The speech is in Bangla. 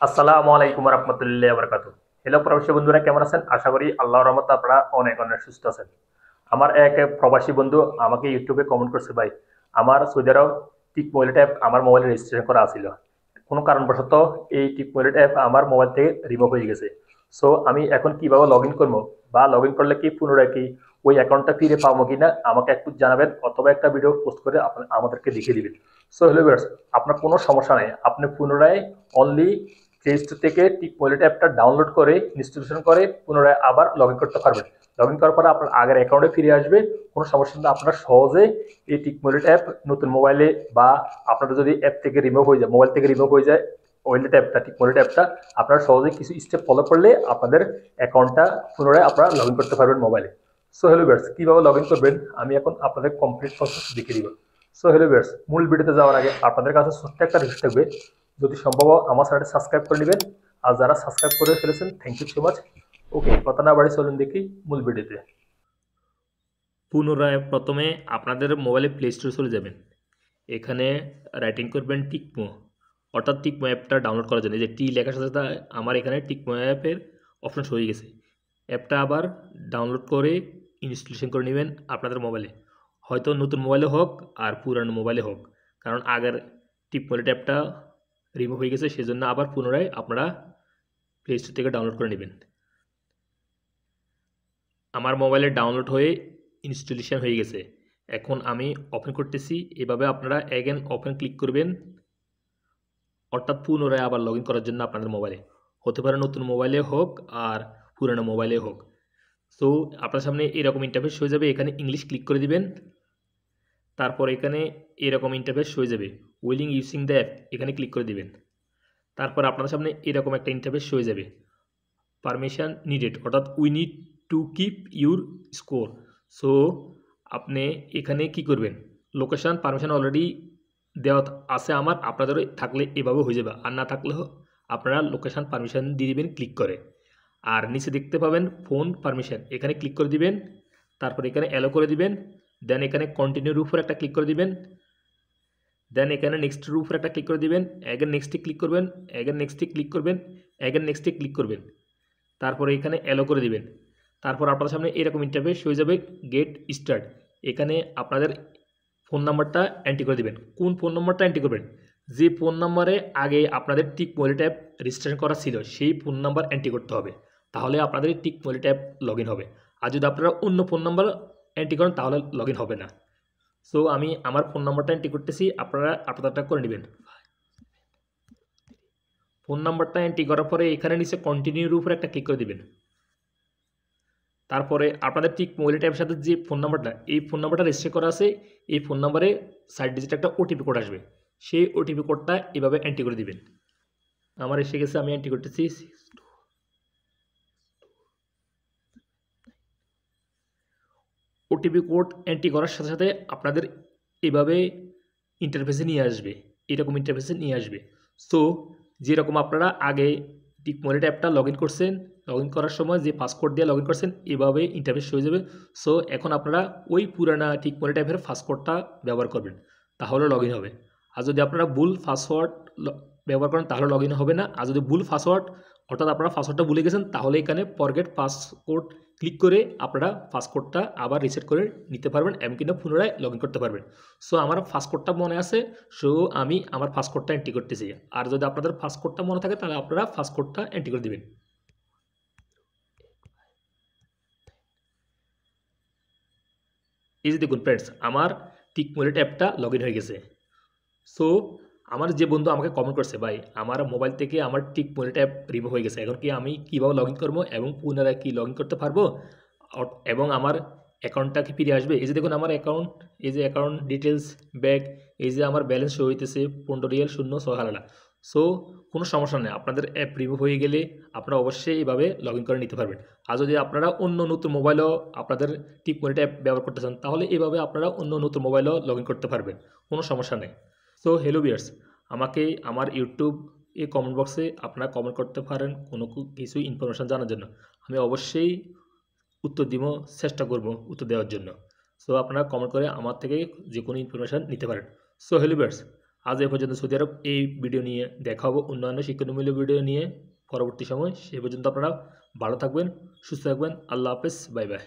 আসসালামু আলাইকুম রহমতুল্লাহ বরকাত। হ্যালো প্রবাসী বন্ধুরা, কেমন আছেন? আশা করি আল্লাহর রহমতে আপনারা অনেক অনেক সুস্থ আছেন। আমার এক প্রবাসী বন্ধু আমাকে ইউটিউবে কমেন্ট করছে, ভাই আমার সৌদি আরব টিক ওয়ালেট অ্যাপ আমার মোবাইলে রেজিস্ট্রেশন করা ছিল, কোনো কারণবশত এই টিক ওয়ালেট অ্যাপ আমার মোবাইল থেকে রিমুভ হয়ে গেছে। সো আমি এখন কিভাবে লগ ইন করবো, বা লগ ইন করলে কি পুনরায় কি ওই অ্যাকাউন্টটা ফিরে পাবো কিনা আমাকে একটু জানাবেন, অথবা একটা ভিডিও পোস্ট করে আমাদেরকে দেখিয়ে দিবেন। সো হ্যালো ভিউয়ার্স, আপনার কোনো সমস্যা নেই, আপনি পুনরায় অনলি প্লে স্টোর থেকে টিক ওয়ালেট অ্যাপটা ডাউনলোড করে ইনস্টলেশন করে পুনরায় আবার লগ ইন করতে পারবেন। লগ ইন করার পরে আপনার আগের অ্যাকাউন্টে ফিরে আসবে, কোনো সমস্যা নেই। আপনারা সহজে এই টিক ওয়ালেট অ্যাপ নতুন মোবাইলে, বা আপনাদের যদি অ্যাপ থেকে রিমুভ হয়ে যায়, মোবাইল থেকে রিমুভ হয়ে যায় ওয়ালেট অ্যাপটা, টিক ওয়ালেট অ্যাপটা, আপনারা সহজে কিছু স্টেপ ফলো করলে আপনাদের অ্যাকাউন্টটা পুনরায় আপনারা লগ ইন করতে পারবেন মোবাইলে। সো হ্যালো ভিউয়ার্স, কীভাবে লগ ইন করবেন আমি এখন আপনাদের কমপ্লিট প্রসেস দেখিয়ে দিব। সো হ্যালো ভিউয়ার্স, মূল ভিডিওতে যাওয়ার আগে আপনাদের কাছে ছোট্ট একটা রিকোয়েস্ট থাকবে, যদি সম্ভব হয় আমার চ্যানেলটা সাবস্ক্রাইব করে নেবেন। আর যারা সাবস্ক্রাইব করে ফেলেছেন, থ্যাংক ইউ সো মাচ। ওকে, কথা না বাড়ি চলুন দেখি মূল ভিডিওতে। পুনরায় প্রথমে আপনাদের মোবাইলে প্লে স্টোরে চলে যাবেন। এখানে রাইটিং করবেন টিকমো, অর্থাৎ টিকমো অ্যাপটা ডাউনলোড করার জন্য। এই যে টি লেখার সাথে সাথে আমার এখানে টিকমো অ্যাপের অপশন হয়ে গেছে। অ্যাপটা আবার ডাউনলোড করে ইনস্টলেশন করে নেবেন আপনাদের মোবাইলে, হয়তো নতুন মোবাইলে হোক আর পুরানো মোবাইলে হোক, কারণ আগের টিকমো অ্যাপটা রিমুভ হয়ে গেছে, সেজন্য আবার পুনরায় আপনারা প্লে স্টোর থেকে ডাউনলোড করে নেবেন। আমার মোবাইলে ডাউনলোড হয়ে ইনস্টলেশন হয়ে গেছে, এখন আমি ওপেন করতেছি। এভাবে আপনারা অ্যাগেন ওপেন ক্লিক করবেন, অর্থাৎ পুনরায় আবার লগ ইন করার জন্য আপনাদের মোবাইলে, হতে পারে নতুন মোবাইলে হোক আর পুরানো মোবাইলে হোক। সো আপনার সামনে এরকম ইন্টারফেস হয়ে যাবে, এখানে ইংলিশ ক্লিক করে দিবেন। তারপর এখানে এরকম ইন্টারফেস হয়ে যাবে, উইলিং ইউজিং দ্য অ্যাপ, এখানে ক্লিক করে দিবেন। তারপর আপনার সামনে এরকম একটা ইন্টারফেস হয়ে যাবে, পারমিশন নিডেড, অর্থাৎ we need to keep your score. So আপনি এখানে কি করবেন, লোকেশান পারমিশন অলরেডি দেওয়া আছে আমার, আপনাদের থাকলে এভাবে হয়ে যাবে, আর না থাকলেও আপনারা লোকেশান পারমিশন দিয়ে দিবেন ক্লিক করে। আর নিচে দেখতে পাবেন ফোন পারমিশন, এখানে ক্লিক করে দিবেন। তারপর এখানে অ্যালো করে দিবেন, দেন এখানে কন্টিনিউর উপর একটা ক্লিক করে দিবেন, দেন এখানে নেক্সটের উপর একটা ক্লিক করে দিবেন, অ্যাগেন নেক্সটে ক্লিক করবেন, অ্যাগেন নেক্সটে ক্লিক করবেন, অ্যাগেন নেক্সটে ক্লিক করবেন। তারপরে এখানে অ্যালো করে দিবেন। তারপর আপনাদের সামনে এরকম ইন্টারফেস হয়ে যাবে, গেট স্টার্ট। এখানে আপনাদের ফোন নাম্বারটা এন্ট্রি করে দিবেন। কোন ফোন নাম্বারটা এন্ট্রি করবেন? যে ফোন নাম্বারে আগে আপনাদের টিক ওয়ালেট অ্যাপ রেজিস্ট্রেশন করা ছিল সেই ফোন নাম্বার এন্ট্রি করতে হবে, তাহলে আপনাদের tick wallet app log in হবে। আর যদি আপনারা অন্য ফোন নাম্বার এন্ট্রি করেন তাহলে লগ ইন হবে না। সো আমি আমার ফোন নাম্বারটা এন্ট্রি করতেছি, আপনারা আপনাদেরটা করে নেবেন। ফোন নাম্বারটা এন্ট্রি করার পরে এখানে নিচে কন্টিনিউর উপরে একটা ক্লিক করে দিবেন। তারপরে আপনাদের ঠিক মোবাইল ট্যাবের সাথে যে ফোন নাম্বারটা, এই ফোন নাম্বারটা রেজিস্টার করা আছে, এই ফোন নাম্বারে ৬০ ডিজিট একটা ওটিপি কোড আসবে, সেই ওটিপি কোডটা এভাবে এন্ট্রি করে দিবেন। আমার এসে গেছে, আমি এন্ট্রি করতেছি। ওটিপি কোড এন্ট্রি করার সাথে সাথে আপনাদের এভাবে ইন্টারফেসে নিয়ে আসবে, এরকম ইন্টারফেসে নিয়ে আসবে। সো যেরকম আপনারা আগে টিকমোলেট অ্যাপটা লগ ইন করছেন, লগ ইন করার সময় যে পাসওয়ার্ড দিয়ে লগ ইন করছেন, এভাবে ইন্টারফেস হয়ে যাবে। সো এখন আপনারা ওই পুরানা টিকমোলেট অ্যাপের পাসওয়ার্ডটা ব্যবহার করবেন, তাহলে লগ ইন হবে। আর যদি আপনারা ভুল পাসওয়ার্ড ব্যবহার করেন তাহলে লগ ইন হবে না। আর যদি ভুল পাসওয়ার্ড, অর্থাৎ আপনারা পাসওয়ার্ডটা ভুলে গেছেন, তাহলে এখানে ফরগেট পাসওয়ার্ড ক্লিক করে আপনারা পাসওয়ার্ডটা আবার রিসেট করে নিতে পারবেন, এমনকি না পুনরায় লগ ইন করতে পারবেন। সো আমার পাসওয়ার্ডটা মনে আছে, সো আমি আমার পাসওয়ার্ডটা এন্ট্রি করতেছি। আর যদি আপনাদের পাসওয়ার্ডটা মনে থাকে তাহলে আপনারা পাসওয়ার্ডটা এন্ট্রি করে দিবেন। এই যে দেখুন ফ্রেন্ডস, আমার টিকমোলেট অ্যাপটা লগ ইন হয়ে গেছে। সো আমার যে বন্ধু আমাকে কমেন্ট করছে, ভাই আমার মোবাইল থেকে আমার টিকমোলেট অ্যাপ রিমুভ হয়ে গেছে, এখন কি আমি কীভাবে লগ ইন করবো এবং পুনরায় কি লগ ইন করতে পারবো, এবং আমার অ্যাকাউন্টটা কি ফিরে আসবে? এই যে দেখুন আমার অ্যাকাউন্ট, এই যে অ্যাকাউন্ট ডিটেলস ব্যাক, এই যে আমার ব্যালেন্স শো হইতেছে 15 রিয়াল 0 6 আনা। সো কোনো সমস্যা নেই, আপনাদের অ্যাপ রিমুভ হয়ে গেলে আপনারা অবশ্যই এইভাবে লগ ইন করে নিতে পারবেন। আর যদি আপনারা অন্য নতুন মোবাইলও আপনাদের টিকমোলেট অ্যাপ ব্যবহার করতে চান, তাহলে এইভাবে আপনারা অন্য নতুন মোবাইলও লগ ইন করতে পারবেন, কোনো সমস্যা নেই। সো হ্যালো ভিউয়ার্স, আমাকে আমার ইউটিউব কমেন্ট বক্সে আপনারা কমেন্ট করতে পারেন কোনো কিছু ইনফরমেশান জানার জন্য, আমি অবশ্যই উত্তর দিব, চেষ্টা করব উত্তর দেওয়ার জন্য। সো আপনারা কমেন্ট করে আমার থেকে যে কোনো ইনফরমেশান নিতে পারেন। সো হ্যালো ভিউয়ার্স, আজ এ পর্যন্ত। সৌদি আরব এই ভিডিও নিয়ে দেখা হবে অন্যান্য শিক্ষণমূলক ভিডিও নিয়ে পরবর্তী সময়। সে পর্যন্ত আপনারা ভালো থাকবেন, সুস্থ থাকবেন। আল্লাহ হাফেজ, বাই বাই।